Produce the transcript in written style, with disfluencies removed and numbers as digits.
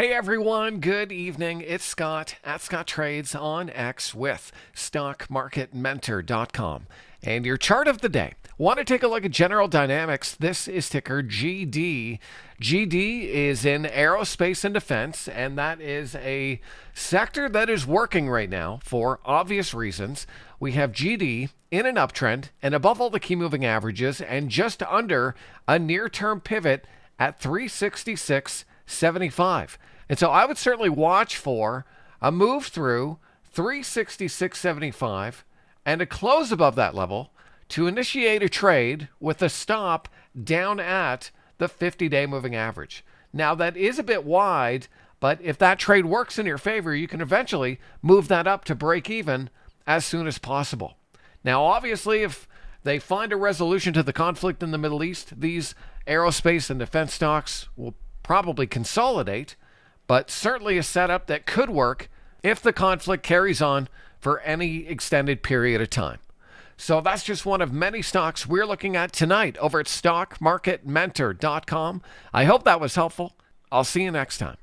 Hey everyone, good evening. It's Scott at Scott Trades on X with StockMarketMentor.com. And your chart of the day. Want to take a look at General Dynamics? This is ticker GD. GD is in aerospace and defense, and that is a sector that is working right now for obvious reasons. We have GD in an uptrend and above all the key moving averages and just under a near-term pivot at 366.75. And so I would certainly watch for a move through 366.75 and a close above that level to initiate a trade with a stop down at the 50-day moving average. Now, that is a bit wide, but if that trade works in your favor, you can eventually move that up to break even as soon as possible. Now, obviously, if they find a resolution to the conflict in the Middle East, these aerospace and defense stocks will probably consolidate, but certainly a setup that could work if the conflict carries on for any extended period of time. So that's just one of many stocks we're looking at tonight over at StockMarketMentor.com. I hope that was helpful. I'll see you next time.